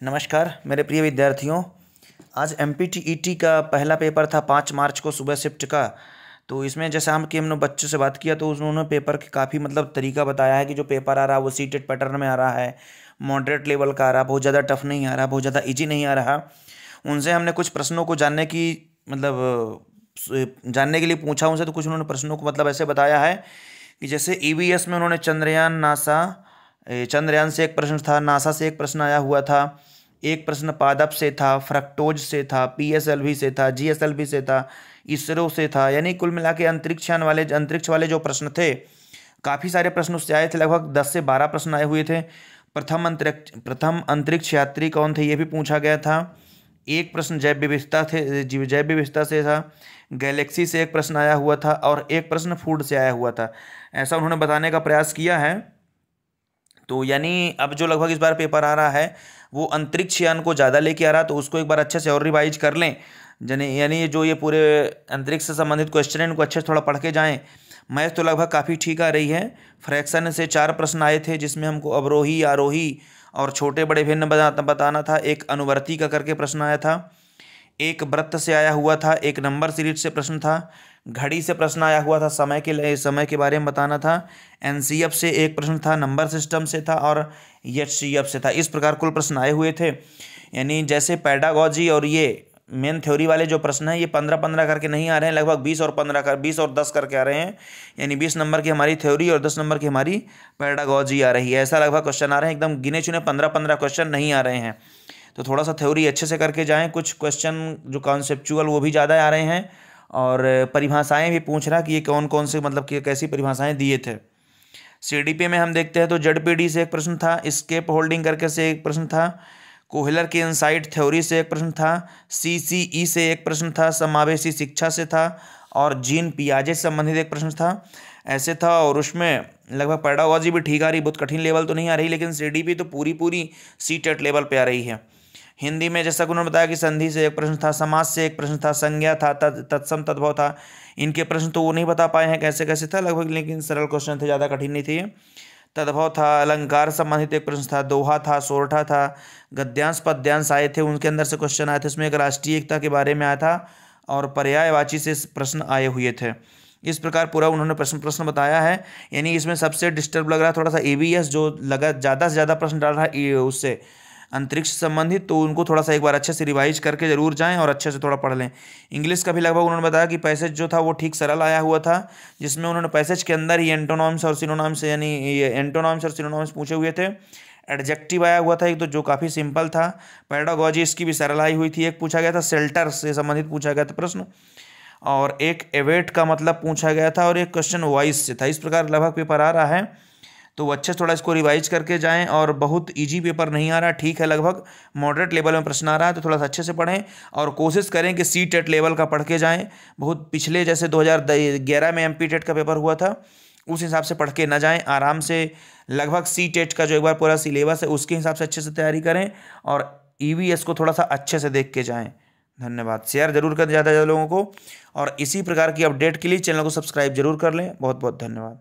नमस्कार मेरे प्रिय विद्यार्थियों। आज MPTET का पहला पेपर था 5 मार्च को सुबह शिफ्ट का। तो इसमें जैसे हमने बच्चों से बात किया तो उन्होंने पेपर के काफ़ी तरीका बताया है कि जो पेपर आ रहा है वो सीटेट पैटर्न में आ रहा है, मॉडरेट लेवल का आ रहा, बहुत ज़्यादा टफ नहीं आ रहा, बहुत ज़्यादा ईजी नहीं आ रहा। उनसे हमने कुछ प्रश्नों को जानने के लिए पूछा उनसे। तो कुछ उन्होंने प्रश्नों को ऐसे बताया है कि जैसे EVS में उन्होंने चंद्रयान से एक प्रश्न था, नासा से एक प्रश्न आया हुआ था, एक प्रश्न पादप से था, फ्रक्टोज से था, PSLV से था, GSLV से था, इसरो से था। यानी कुल मिला के अंतरिक्ष वाले जो प्रश्न थे, काफ़ी सारे प्रश्न उससे आए थे। लगभग 10 से 12 प्रश्न आए हुए थे। प्रथम अंतरिक्ष यात्री कौन थे ये भी पूछा गया था। एक प्रश्न जैव विविधता से था। गैलेक्सी से एक प्रश्न आया हुआ था और एक प्रश्न फूड से आया हुआ था। ऐसा उन्होंने बताने का प्रयास किया है। तो यानी अब जो लगभग इस बार पेपर आ रहा है वो अंतरिक्ष यान को ज़्यादा लेके आ रहा, तो उसको एक बार अच्छे से और रिवाइज कर लें। यानी जो ये पूरे अंतरिक्ष से संबंधित क्वेश्चन है इनको अच्छे से थोड़ा पढ़ के जाएं। मैथ तो लगभग काफ़ी ठीक आ रही है। फ्रैक्शन से 4 प्रश्न आए थे जिसमें हमको अवरोही, आरोही और छोटे बड़े भिन्न बताना था। एक अनुवर्ती का करके प्रश्न आया था, एक वृत्त से आया हुआ था, एक नंबर सीरीज से प्रश्न था, घड़ी से प्रश्न आया हुआ था, समय के बारे में बताना था, NCF से एक प्रश्न था, नंबर सिस्टम से था और HCF से था। इस प्रकार कुल प्रश्न आए हुए थे। यानी जैसे पैडागॉजी और ये मेन थ्योरी वाले जो प्रश्न हैं ये 15-15 करके नहीं आ रहे हैं, लगभग 20 और 10 करके आ रहे हैं। यानी 20 नंबर की हमारी थ्योरी और 10 नंबर की हमारी पैडागॉजी आ रही है। ऐसा लगभग क्वेश्चन आ रहे हैं, एकदम गिने चुने 15-15 क्वेश्चन नहीं आ रहे हैं। तो थोड़ा सा थ्योरी अच्छे से करके जाएं। कुछ क्वेश्चन जो कॉन्सेप्चुअल वो भी ज़्यादा आ रहे हैं और परिभाषाएं भी पूछ रहा कि ये कौन कौन से कि कैसी परिभाषाएं दिए थे। CDP में हम देखते हैं तो ZPD से एक प्रश्न था, स्केप होल्डिंग करके से एक प्रश्न था, कोहलर की इनसाइट थ्योरी से एक प्रश्न था, CCE से एक प्रश्न था, समावेशी शिक्षा से था और जीन पियाजे से संबंधित एक प्रश्न था। ऐसे था और उसमें लगभग पैडागॉजी भी ठीक आ रही, बहुत कठिन लेवल तो नहीं आ रही, लेकिन CDP तो पूरी सीटेट लेवल पे आ रही है। हिंदी में जैसा कि उन्होंने बताया कि संधि से एक प्रश्न था, समास से एक प्रश्न था, संज्ञा था, तत्सम तद्भव था। इनके प्रश्न तो वो नहीं बता पाए हैं कैसे कैसे था लगभग, लेकिन सरल क्वेश्चन थे, ज़्यादा कठिन नहीं थे। तद्भव था, अलंकार संबंधित एक प्रश्न था, दोहा था, सोरठा था, गद्यांश पद्यांश आए थे, उनके अंदर से क्वेश्चन आए थे। इसमें एक राष्ट्रीय एकता के बारे में आया था और पर्यायवाची से प्रश्न आए हुए थे। इस प्रकार पूरा उन्होंने प्रश्न बताया है। यानी इसमें सबसे डिस्टर्ब लग रहा है थोड़ा सा EVS, जो लगा ज़्यादा से ज़्यादा प्रश्न डाल रहा है उससे अंतरिक्ष से संबंधित। तो उनको थोड़ा सा एक बार अच्छे से रिवाइज करके जरूर जाएं और अच्छे से थोड़ा पढ़ लें। इंग्लिश का भी लगभग उन्होंने बताया कि पैसेज जो था वो ठीक सरल आया हुआ था, जिसमें उन्होंने पैसेज के अंदर ही एंटोनॉम्स और सिनोनिम्स पूछे हुए थे। एडजेक्टिव आया हुआ था एक, तो जो काफ़ी सिंपल था। पैडागॉजी इसकी भी सरल आई हुई थी। एक पूछा गया था शेल्टर से संबंधित पूछा गया था प्रश्न, और एक एवेट का मतलब पूछा गया था, और एक क्वेश्चन वॉइस से था। इस प्रकार लगभग पेपर आ रहा है, तो वो अच्छे से थोड़ा इसको रिवाइज करके जाएं। और बहुत इजी पेपर नहीं आ रहा, ठीक है, लगभग मॉडरेट लेवल में प्रश्न आ रहा है, तो थोड़ा सा अच्छे से पढ़ें और कोशिश करें कि CTET लेवल का पढ़ के जाएं। बहुत पिछले जैसे 2011 में MPTET का पेपर हुआ था उस हिसाब से पढ़ के ना जाएं। आराम से लगभग CTET का जो एक बार पूरा सिलेबस है उसके हिसाब से अच्छे से तैयारी करें और EVS को थोड़ा सा अच्छे से देख के जाएँ। धन्यवाद। शेयर जरूर करें ज़्यादा से ज़्यादा लोगों को, और इसी प्रकार की अपडेट के लिए चैनल को सब्सक्राइब जरूर कर लें। बहुत बहुत धन्यवाद।